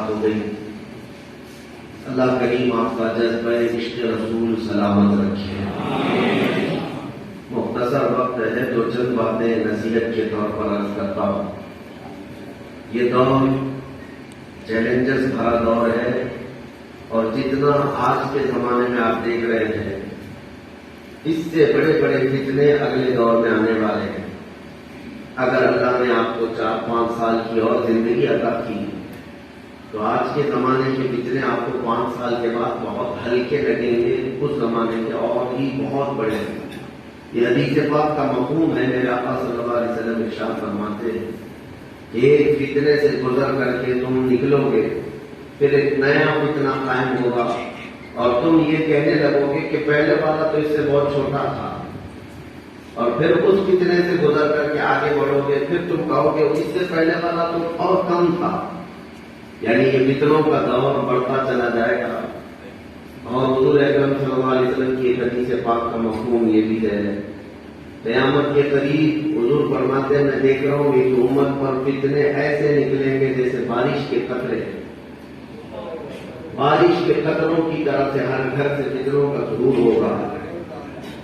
وفات ہو گئی. اللہ کریم آپ کا جذبہ عشق رسول سلامت رکھے. مختصر وقت ہے تو چند باتیں نصیحت کے طور پر عرض کرتا ہوں. یہ دور چیلنجز بھرا دور ہے، اور جتنا آج کے زمانے میں آپ دیکھ رہے ہیں اس سے بڑے بڑے فتنے اگلے دور میں آنے والے ہیں. اگر اللہ نے آپ کو 4-5 سال کی اور زندگی عطا کی تو آج کے زمانے کے فتنے آپ کو 5 سال کے بعد بہت ہلکے لگیں گے، اس زمانے کے اور ہی بہت بڑے ہیں. یہ حدیث پاک کا مفہوم ہے. میرے آقا صلی اللہ علیہ وسلم ارشاد فرماتے ہیں ایک فتنے سے گزر کر کے تم نکلو گے، پھر ایک نیا فتنہ قائم ہوگا اور تم یہ کہنے لگو گے کہ پہلے والا تو اس سے بہت چھوٹا تھا، اور پھر اس فتنے سے گزر کر کے آگے بڑھو گے، پھر تم کہو گے اس سے پہلے والا تو اور کم تھا. یعنی یہ فتنوں کا دور بڑھتا چلا جائے گا. اور حضور اکرم صلی اللہ علیہ وسلم کی حدیث پاک کا مفہوم یہ بھی ہے. قیامت کے قریب حضور فرماتے ہیں میں دیکھ رہا ہوں ایک امت پر فتنے ایسے نکلیں گے جیسے بارش کے قطرے. بارش کے قطروں کی طرح سے ہر گھر سے فتنوں کا ظہور ہوگا.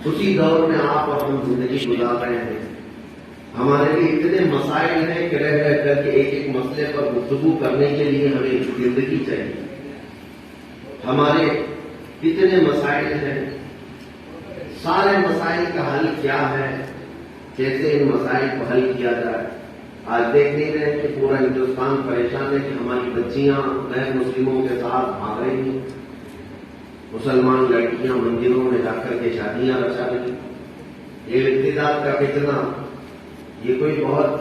اسی دور میں آپ اور ہم زندگی گزار رہے ہیں. ہمارے لیے اتنے مسائل ہیں کہ رہ رہ کر کے ایک مسئلے پر گفتگو کرنے کے لیے ہمیں زندگی چاہیے. ہمارے اتنے مسائل ہیں. سارے مسائل کا حل کیا ہے، کیسے ان مسائل کو حل کیا جائے. آج دیکھ نہیں رہے کہ پورا ہندوستان پریشان ہے کہ ہماری بچیاں غیر مسلموں کے ساتھ بھاگ رہی ہیں. مسلمان لڑکیاں مندروں میں جا کر کے شادیاں رچا رہی. یہ ارتداد کا فتنہ یہ کوئی بہت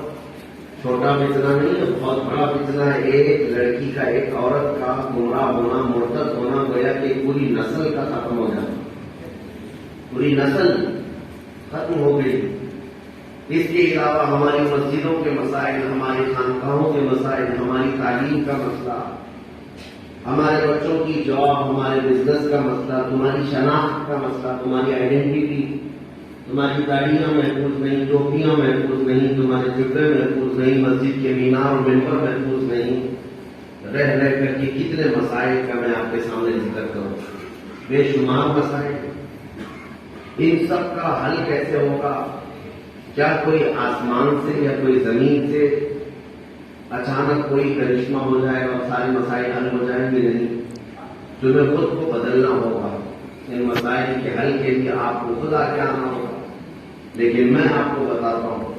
چھوٹا فتنہ نہیں ہے، بہت بڑا فتنہ ہے. ایک لڑکی کا ایک عورت کا گمراہ ہونا، مرتد ہونا گویا کہ پوری نسل کا ختم ہو جانا. پوری نسل ختم ہو گئی. اس کے علاوہ ہماری مسجدوں کے مسائل، ہماری خانقاہوں کے مسائل، ہماری تعلیم کا مسئلہ، ہمارے بچوں کی جاب، ہمارے بزنس کا مسئلہ، تمہاری شناخت کا مسئلہ، تمہاری آئیڈینٹی، تمہاری گاڑیاں محفوظ نہیں، ٹوپیاں محفوظ نہیں، تمہارے جبے محفوظ نہیں، مسجد کے مینار اور ممبر محفوظ نہیں. رہ رہ کر کے کتنے مسائل کا میں آپ کے سامنے ذکر کروں. بے شمار مسائل. ان سب کا حل کیسے ہوگا؟ کیا کوئی آسمان سے یا کوئی زمین سے اچانک کوئی کرشمہ ہو جائے اور سارے مسائل حل ہو جائیں گے؟ نہیں. تمہیں خود کو بدلنا ہوگا. ان مسائل کے حل کے لیے آپ کو خود آگے آنا ہوگا. لیکن میں آپ کو بتاتا ہوں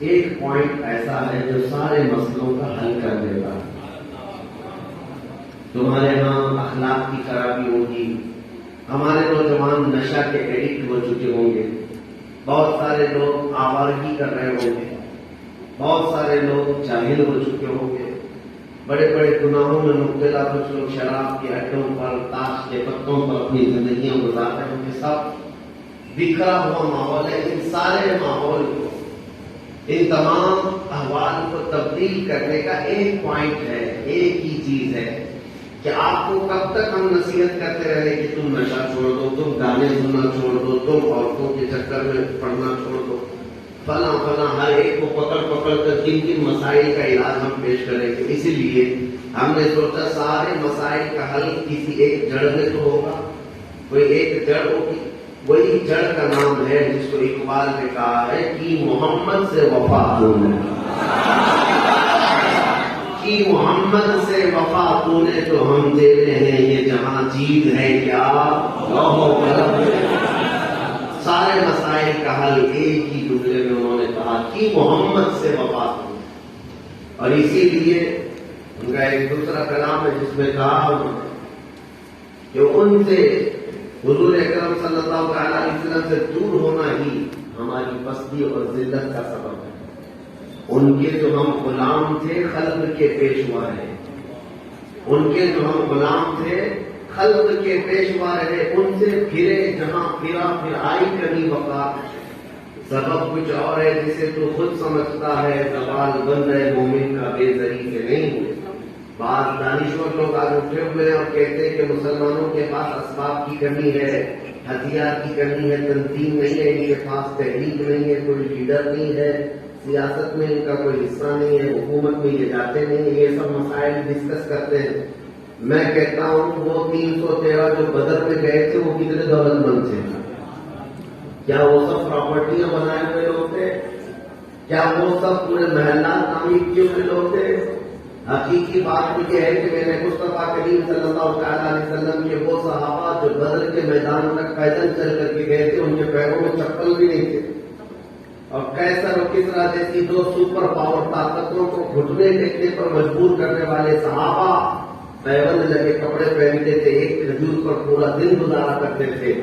ایک پوائنٹ ایسا ہے جو سارے مسئلوں کا حل کر دیتا ہے. تمہارے ہاں اخلاق کی خرابی ہوگی. ہمارے نوجوان نشہ کے ایڈکٹ ہو چکے ہوں گے. بہت سارے لوگ آوارگی کر رہے ہوں گے. بہت سارے لوگ جاہل ہو چکے ہوں گے. بڑے بڑے گناہوں میں مبتلا کچھ لوگ شراب کے اڈوں پر، تاش کے پتوں پر اپنی زندگیاں گزار رہے ہوں گے. سب بکھرا ہوا ماحول ہے. ان سارے ماحول کو، ان تمام احوال کو تبدیل کرنے کا ایک پوائنٹ ہے، ایک ہی چیز ہے کہ آپ کو کب تک ہم نصیحت کرتے رہے کہ تم نشہ چھوڑ دو، تم گانے سننا چھوڑ دو، تم عورتوں کے چکر میں پڑنا چھوڑ دو، فلاں فلاں. ہر ایک کو پکڑ پکڑ کر کن کن مسائل کا علاج ہم پیش کریں گے. اسی لیے ہم نے سوچا سارے مسائل کا حل کسی ایک جڑ میں تو ہوگا. کوئی ایک جڑ ہوگی. وہی جڑ کا نام ہے جس کو اقبال نے کہا ہے کہ محمد سے وفا تو نے، کہ محمد سے وفا تو نے تو ہم دیتے ہیں یہ جہاں چیز ہے کیا لوح و قلم. سارے مسائل کا حل ایک ہی جملے میں انہوں نے کہا کہ محمد سے وفا تو. اور اسی لیے ان کا ایک دوسرا کلام ہے جس میں کہا کہ ان سے حضور اکرم صلی اللہ علیہ وسلم سے دور ہونا ہی ہماری پستی اور ذلت کا سبب ہے. ان کے جو ہم غلام تھے خلق کے پیشوا رہے. ان کے جو ہم غلام تھے خلق کے پیشوا رہے. ان سے پھرے جہاں پھرا پھر آئی کبھی وفا. سبب کچھ اور ہے جسے تو خود سمجھتا ہے، زوال بن رہے مومن کا بے زری سے نہیں ہوئے. بعض دانشور لوگ آج اٹھے ہوئے ہیں اور کہتے ہیں کہ مسلمانوں کے پاس اسباب کی کمی ہے، ہتھیار کی کمی ہے، تنظیم نہیں ہے ان کے پاس، تحریک نہیں ہے، کوئی لیڈر نہیں ہے، سیاست میں ان کا کوئی حصہ نہیں ہے، حکومت میں یہ جاتے نہیں ہیں، یہ سب مسائل ڈسکس کرتے ہیں۔ میں کہتا ہوں وہ 313 جو بدر میں گئے تھے وہ کتنے دولت مند تھے؟ کیا وہ سب پراپرٹیاں بنائے ہوئے لوگ تھے؟ کیا وہ سب پورے محلات تعمیر کیے ہوئے لوگ تھے؟ حقیقی بات یہ ہے کہ میں نے مصطفیٰ کریم صلی اللہ تعالیٰ علیہ وسلم کے وہ صحابہ جو بدر کے میدان تک پیدل چل کر کے گئے تھے، ان کے پیروں میں چپل بھی نہیں تھے، اور کیسر اور کسرا جیسی دو سپر پاور طاقتوں کو گھٹنے ٹیکنے پر مجبور کرنے والے صحابہ پیبند لگے کپڑے پہنتے تھے، ایک کھجور پر پورا دن گزارا کرتے تھے،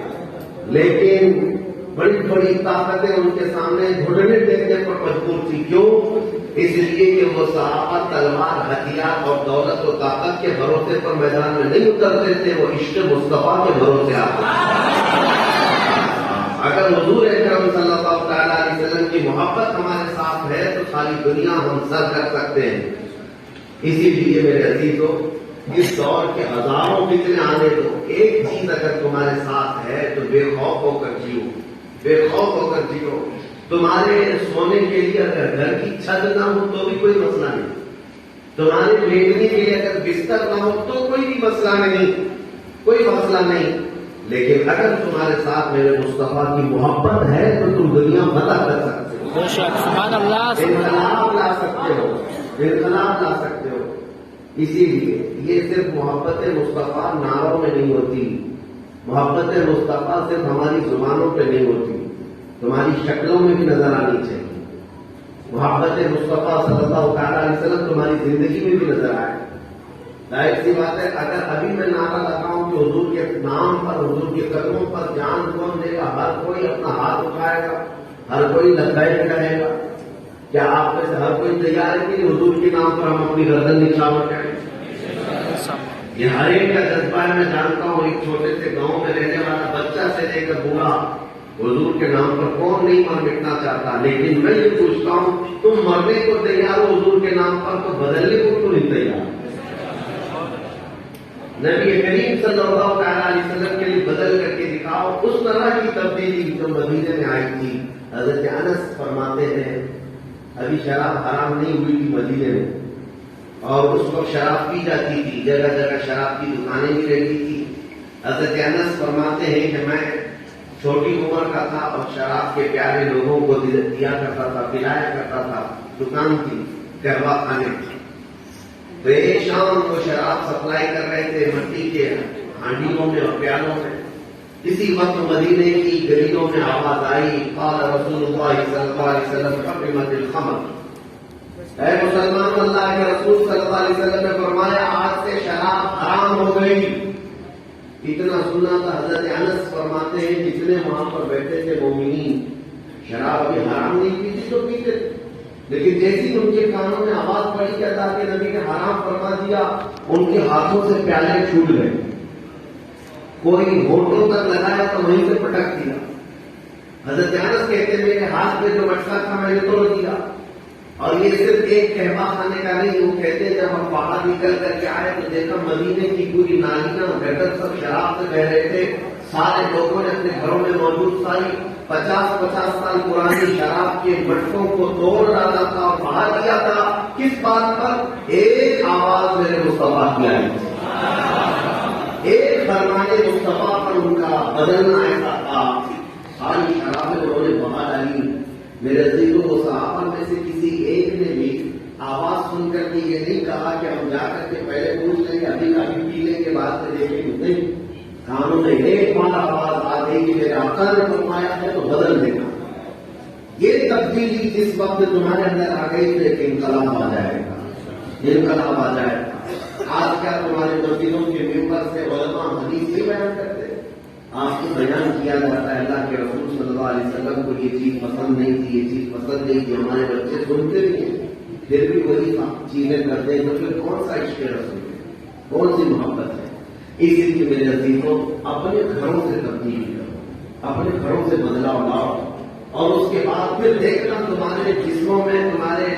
لیکن بڑی بڑی طاقتیں ان کے سامنے گھٹنے ٹیکنے پر مجبور تھی۔ کیوں؟ اس لیے کہ وہ صحابہ تلوار، ہتھیار اور دولت و طاقت کے بھروسے پر میدان میں نہیں اترتے تھے، وہ عشق مصطفیٰ کے بھروسے آتے تھے۔ اگر حضور اکرم صلی اللہ تعالیٰ علیہ وسلم کی محبت ہمارے ساتھ ہے تو ساری دنیا ہم سر کر سکتے ہیں۔ اسی لیے میرے عزیزوں، اس دور کے ہزاروں فتنے آنے دو، ایک چیز اگر تمہارے ساتھ ہے تو بے خوف ہو کر جیو، بے خوف ہو کر جیو۔ تمہارے سونے کے لیے اگر گھر کی چھت نہ ہو تو بھی کوئی مسئلہ نہیں، تمہارے لیٹنے کے لیے اگر بستر نہ ہو تو کوئی بھی مسئلہ نہیں، کوئی مسئلہ نہیں، لیکن اگر تمہارے ساتھ میرے مصطفیٰ کی محبت ہے تو تم دنیا فتح کر سکتے ہو، سبحان اللہ، انقلاب لا سکتے ہو، انقلاب لا سکتے ہو۔ اسی لیے یہ صرف محبت مصطفیٰ نعروں میں نہیں ہوتی، محبت مصطفیٰ صرف ہماری زبانوں پہ نہیں ہوتی، تمہاری شکلوں میں بھی نظر آنی چاہیے۔ محبت مصطفیٰ صلی اللہ تعالیٰ علیہ وسلم تمہاری زندگی میں بھی نظر آئے۔ ظاہر سی بات ہے، اگر ابھی میں نعرہ لگاؤں کہ حضور کے نام پر، حضور کے قدموں پر جان کون دے گا، ہر کوئی اپنا ہاتھ اٹھائے گا، ہر کوئی لبیک کہے گا، کیا آپ میں سے ہر کوئی تیار ہے کہ حضور کے نام پر ہم اپنی گردن نچھاور کریں؟ یہ ہر ایک کا جذبہ ہے۔ میں جانتا ہوں ایک چھوٹے سے گاؤں میں رہنے والا بچہ سے لے کر بوڑھا حضور کے نام پر کون نہیں مر مٹنا چاہتا، لیکن میں یہ پوچھتا ہوں تم مرنے کو تیار ہو حضور کے نام پر تو بدلنے کو کیوں نہیں تیار؟ نبی کریم صلی اللہ تعالیٰ علیہ وسلم کے لیے بدل کر کے دکھاؤ۔ اس طرح کی تبدیلی جو مدینے میں آئی تھی، حضرت انس فرماتے ہیں ابھی شراب حرام نہیں ہوئی تھی مدینے میں، اور اس وقت شراب پی جاتی تھی، جگہ جگہ شراب کی دکانیں بھی رہتی تھی۔ حضرت انس فرماتے ہیں کہ میں چھوٹی عمر کا تھا اور شراب کے پیارے لوگوں کو دیا کرتا تھا، پلایا کرتا تھا، دکان تھی قہوہ خانے کی، تو ایک شام وہ شراب سپلائی کر رہے تھے مٹی کے ہانڈیوں میں اور پیالوں میں۔ اسی وقت مدینے کی گلیوں میں آواز آئی، قال رسول اللہ صلی اللہ علیہ وسلم حرمت الخمر، اے مسلمان، اللہ کے رسول صلی اللہ علیہ وسلم نے فرمایا آج سے شراب حرام ہو گئی۔ اتنا سنا تھا، حضرت انس فرماتے ہیں جتنے وہاں پر بیٹھے تھے مومنین شراب ابھی حرام نہیں کی تھی تو پیتے تھے، لیکن جیسی ان کے کانوں میں آواز پڑی کہ اللہ کے نبی نے حرام فرما دیا، ان کے ہاتھوں سے پیالے چھوٹ گئے، کوئی ہونٹوں تک لگایا تو وہیں سے پٹک دیا۔ حضرت انس کہتے ہیں میرے ہاتھ میں جو مٹکا تھا میں نے توڑ دیا، اور یہ صرف ایک قہوہ خانے کا نہیں، وہ کہتے ہیں جب ہم باہر نکل کر کے آئے تو دیکھا مدینے کی پوری نالیاں گٹر سب شراب سے بہ رہے تھے، سارے لوگوں نے اپنے گھروں میں موجود ساری 50 سال پرانی شراب کے مٹکوں کو توڑ ڈالا تھا اور باہر کیا تھا۔ کس بات پر؟ ایک آواز میرے مصطفیٰ کی آئی، ایک فرمانے مصطفیٰ پر ان کا بدلنا ایسا تھا، ساری شرابیں انہوں نے بہا ڈالی۔ میرے عزیزوں، وہ صحابہ میں سے کسی ایک نے بھی آواز سن کر کے یہ نہیں کہا کہ ہم جا کر کے پہلے پوچھ لیں گے ابھی کبھی پی لیں کے بعد سے دیکھیں گے، نہیں، کانوں میں ایک بار آواز آ گئی کہ میرے آقا نے فرمایا ہے تو بدل دینا۔ یہ تبدیلی جس وقت تمہارے اندر آ گئی تو ایک انقلاب آ جائے گا، انقلاب آ جائے گا۔ آج کیا تمہارے مسجدوں کے ممبر سے علماء حدیث ہی بیان کرتے ہیں؟ آپ کو بیان کیا جاتا ہے اللہ کے رسول صلی اللہ علیہ وسلم کو یہ چیز پسند نہیں تھی، یہ چیز پسند نہیں تھی، ہمارے بچے سنتے بھی ہیں پھر بھی وہی چیزیں کرتے ہیں، تو پھر کون سا عشق رسول ہے، کون سی محبت ہے؟ اسی لیے میرے عزیزوں، اپنے گھروں سے تبدیلی کرو، اپنے گھروں سے بدلاؤ لاؤ، اور اس کے بعد پھر دیکھنا تمہارے جسموں میں، تمہارے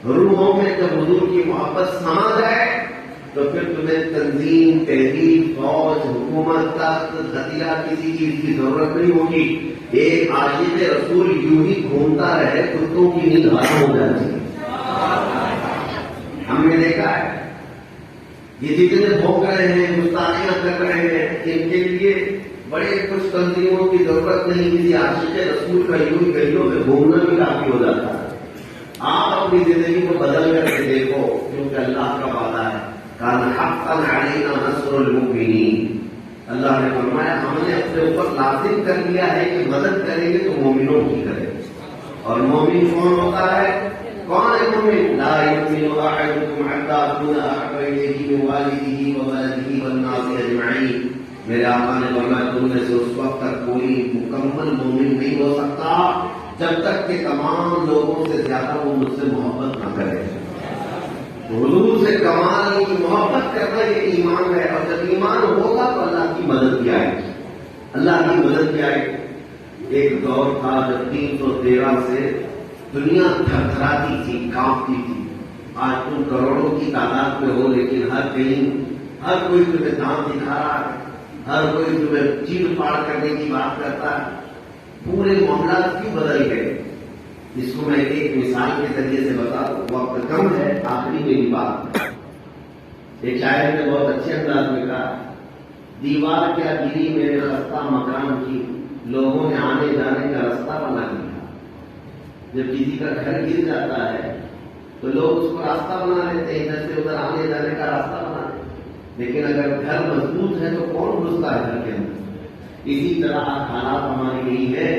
روحوں میں جب حضور کی محبت سما جائے تو پھر تمہیں تنظیم، تحریک، فوج، حکومت، تخت، ہتھیار کسی چیز کی ضرورت نہیں ہوگی، ایک عاشق رسول یوں ہی گھومتا رہے کتوں کی نیند حرام ہو جاتی ہے. ہم نے دیکھا ہے یہ جتنے بھونک رہے ہیں گستاخیاں کر رہے ہیں ان کے لیے بڑے کچھ تنظیموں کی ضرورت نہیں. کسی عاشق رسول کا یوں ہی گلیوں میں گھومنا بھی کافی ہو جاتا ہے. آپ اپنی زندگی کو بدل کر کے دیکھو کیونکہ اللہ کا وعدہ ہے کان حقا علینا نصر المؤمنین. اللہ نے فرمایا ہم نے اپنے اوپر لازم کر لیا ہے کہ مدد کریں گے تو مومنوں کی کریں. اور مومن کون ہوتا ہے؟ کون ہے مومن؟ لا یؤمن احدکم حتی اکون احب الیہ من والدہ وولدہ والناس اجمعین. میرے آقا نے فرمایا تم میں سے اس وقت تک کوئی مکمل مومن نہیں ہو سکتا جب تک کہ تمام لوگوں سے زیادہ وہ مجھ سے محبت نہ کرے. حضور سے کمال کی محبت کرنا یہ ایمان ہے. اور جب ایمان ہوگا تو اللہ کی مدد بھی آئے گی. اللہ کی مدد بھی آئے گی. ایک دور تھا جب 313 سے دنیا تھرتھراتی تھی، کانپتی تھی. آج تم کروڑوں کی تعداد میں ہو لیکن ہر کوئی تمہیں دانت دکھا رہا ہے، ہر کوئی تمہیں چیڑ پاڑ کرنے کی بات کرتا ہے. پورے معاملات کیوں بدل گئے؟ اس کو میں ایک مثال کے ذریعے سے بتا دوں. وقت کم ہے، آخری میری بات. ایک شاعر نے بہت اچھے انداز میں کہا دیوار کیا گری میرے خستہ مکان کی، لوگوں نے آنے جانے کا راستہ بنا دیا. جب کسی کا گھر گر جاتا ہے تو لوگ اس کو راستہ بنا لیتے ہیں، ادھر سے ادھر آنے جانے کا راستہ بنا لیتے ہیں. لیکن اگر گھر مضبوط ہے تو کون گھستا ہے گھر کے اندر؟ اسی طرح حالات ہمارے یہی ہے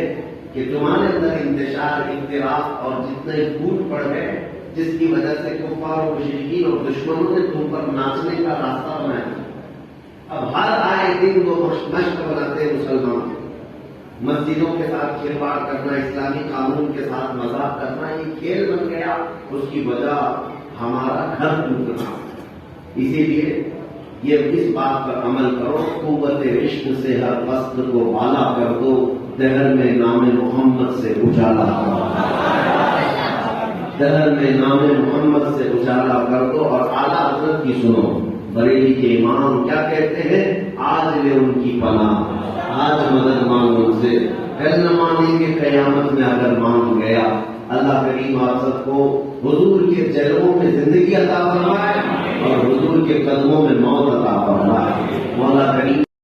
کہ تمہارے اندر انتشار، اختلاف اور جتنے پھوٹ پڑ گئے جس کی وجہ سے کفار و مشرکین اور دشمنوں نے تم پر ناچنے کا راستہ بنایا. اب ہر آئے دن وہ مشق بناتے ہیں مسلمان. مسجدوں کے ساتھ کھلواڑ کرنا، اسلامی قانون کے ساتھ مذاق کرنا یہ کھیل بن گیا. اس کی وجہ ہمارا گھر ٹوٹنا. اسی لیے یہ اس بات پر عمل کرو قوت عشق سے ہر قصد کو بالا کر دو، دہر میں نام محمد سے اجالا کر دو. دہر میں نام محمد سے اجالا کر دو. اور اعلیٰ حضرت کی سنو. بریلی کے امام کیا کہتے ہیں؟ آج لے ان کی پناہ، آج مدد مانگ ان سے، کل نہ مانیں گے قیامت میں اگر مان گیا. اللہ کریم آپ سب کو حضور کے جلووں میں زندگی عطا فرمائے اور حضور کے قدموں میں موت عطا فرمائے. مولا کریم